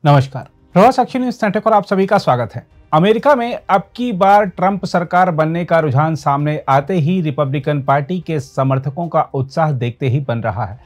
नमस्कार, प्रवास action news network पर आप सभी का स्वागत है। अमेरिका में अब की बार ट्रंप सरकार बनने का रुझान सामने आते ही रिपब्लिकन पार्टी के समर्थकों का उत्साह देखते ही बन रहा है।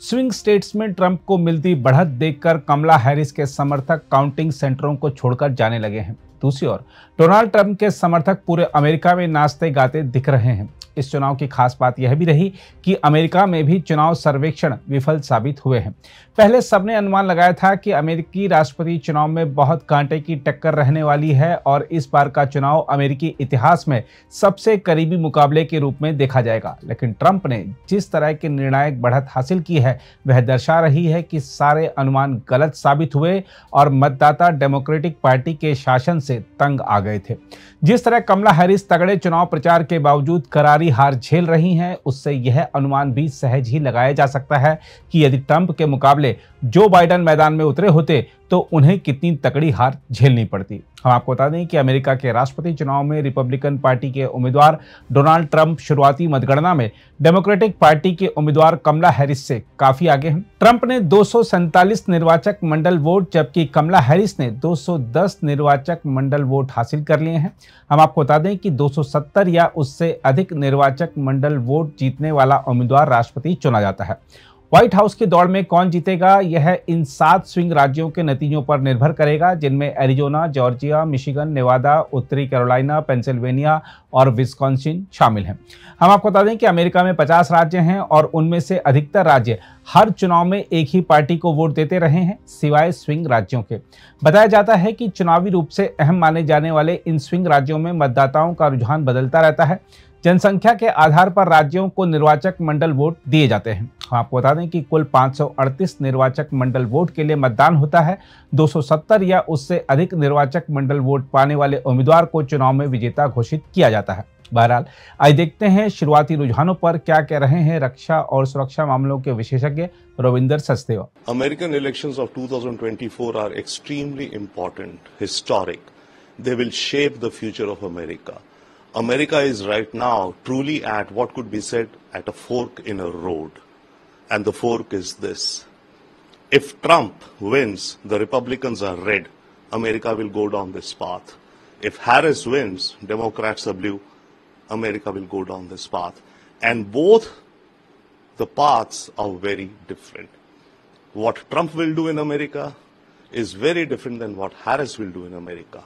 स्विंग स्टेट्स में ट्रंप को मिलती बढ़त देखकर कमला हैरिस के समर्थक काउंटिंग सेंटरों को छोड़कर जाने लगे हैं। दूसरी ओर डोनाल्ड ट्रंप के समर्थक पूरे अमेरिका में नाचते गाते दिख रहे हैं। इस चुनाव की खास बात यह भी रही कि अमेरिका में भी चुनाव सर्वेक्षण विफल साबित हुए हैं। पहले सबने अनुमान लगाया था कि अमेरिकी राष्ट्रपति चुनाव में बहुत कांटे की टक्कर रहने वाली है और इस बार का चुनाव अमेरिकी इतिहास में सबसे करीबी मुकाबले के रूप में देखा जाएगा। लेकिन ट्रंप ने जिस तरह की निर्णायक बढ़त हासिल की है वह दर्शा रही है कि सारे अनुमान गलत साबित हुए और मतदाता डेमोक्रेटिक पार्टी के शासन से तंग आ गए थे। जिस तरह कमला हैरिस तगड़े चुनाव प्रचार के बावजूद करारी हार झेल रही हैं, उससे यह अनुमान भी सहज ही लगाया जा सकता है कि यदि ट्रंप के मुकाबले जो बाइडेन मैदान में उतरे होते तो उन्हें कितनी तगड़ी हार झेलनी पड़ती। हम आपको बता दें कि अमेरिका के राष्ट्रपति चुनाव में रिपब्लिकन पार्टी के उम्मीदवार डोनाल्ड ट्रंप शुरुआती मतगणना में डेमोक्रेटिक पार्टी के उम्मीदवार कमला हैरिस से काफी आगे हैं। ट्रंप ने 247 निर्वाचक मंडल वोट जबकि कमला हैरिस ने 210 निर्वाचक मंडल वोट हासिल कर लिए हैं। हम आपको बता दें कि 270 या उससे अधिक निर्वाचक मंडल वोट जीतने वाला उम्मीदवार राष्ट्रपति चुना जाता है। व्हाइट हाउस की दौड़ में कौन जीतेगा यह इन 7 स्विंग राज्यों के नतीजों पर निर्भर करेगा, जिनमें एरिजोना, जॉर्जिया, मिशिगन, नेवादा, उत्तरी कैरोलिना, पेंसिल्वेनिया और विस्कॉन्सिन शामिल हैं। हम आपको बता दें कि अमेरिका में 50 राज्य हैं और उनमें से अधिकतर राज्य हर चुनाव में एक ही पार्टी को वोट देते रहे हैं, सिवाय स्विंग राज्यों के। बताया जाता है कि चुनावी रूप से अहम माने जाने वाले इन स्विंग राज्यों में मतदाताओं का रुझान बदलता रहता है। जनसंख्या के आधार पर राज्यों को निर्वाचक मंडल वोट दिए जाते हैं। हम आपको बता दें कि कुल 538 निर्वाचक मंडल वोट के लिए मतदान होता है। 270 या उससे अधिक निर्वाचक मंडल वोट पाने वाले उम्मीदवार को चुनाव में विजेता घोषित किया जाता है। बहरहाल आइए देखते हैं शुरुआती रुझानों पर क्या कह रहे हैं रक्षा और सुरक्षा मामलों के विशेषज्ञ Ravinder Sachdeva. American elections of 2024 are extremely important, historic. They will shape the future of America. America is right now truly at what could be said at a fork in a road. And the fork is this. If Trump wins, the Republicans are red. America will go down this path. If Harris wins, Democrats are blue. America will go down this path. And both the paths are very different. What Trump will do in America is very different than what Harris will do in America.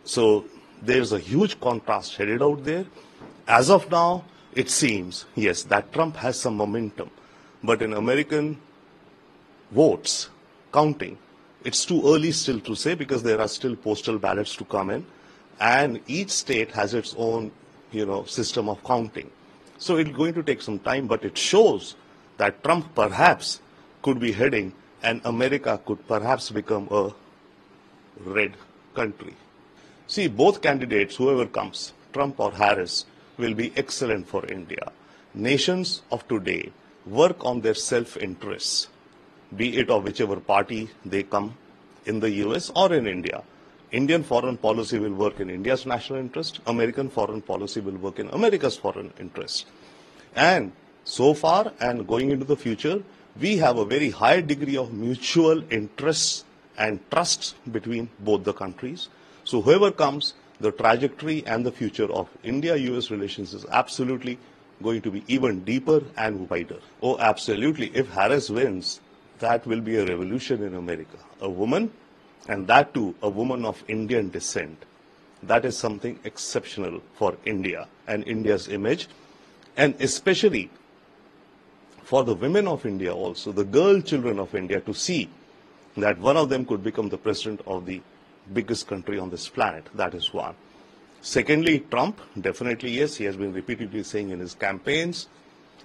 So there's a huge contrast headed out there. As of now, it seems, yes, that Trump has some momentum. But in American votes counting, it's too early still to say because there are still postal ballots to come in. And each state has its own, system of counting. So it's going to take some time, but it shows that Trump perhaps could be heading and America could perhaps become a red country. See, both candidates, whoever comes, Trump or Harris, will be excellent for India. Nations of today work on their self-interests, be it of whichever party they come in the US or in India. Indian foreign policy will work in India's national interest. American foreign policy will work in America's foreign interest. And so far and going into the future, we have a very high degree of mutual interests and trust between both the countries. So whoever comes, the trajectory and the future of India-US relations is absolutely going to be even deeper and wider. Oh, absolutely. If Harris wins, that will be a revolution in America. A woman, and that too, a woman of Indian descent. That is something exceptional for India and India's image, and especially for the women of India also, the girl children of India, to see that one of them could become the president of the biggest country on this planet. That is one. Secondly, Trump, definitely yes, he has been repeatedly saying in his campaigns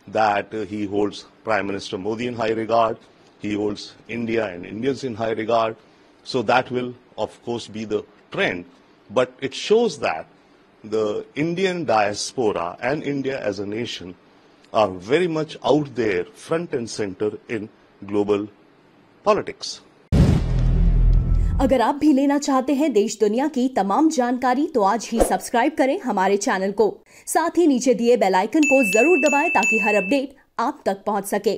that he holds Prime Minister Modi in high regard, he holds India and Indians in high regard. So that will, of course, be the trend. But it shows that the Indian diaspora and India as a nation are very much out there, front and center in global politics. अगर आप भी लेना चाहते हैं देश दुनिया की तमाम जानकारी तो आज ही सब्सक्राइब करें हमारे चैनल को। साथ ही नीचे दिए बेल आइकन को जरूर दबाएं ताकि हर अपडेट आप तक पहुंच सके।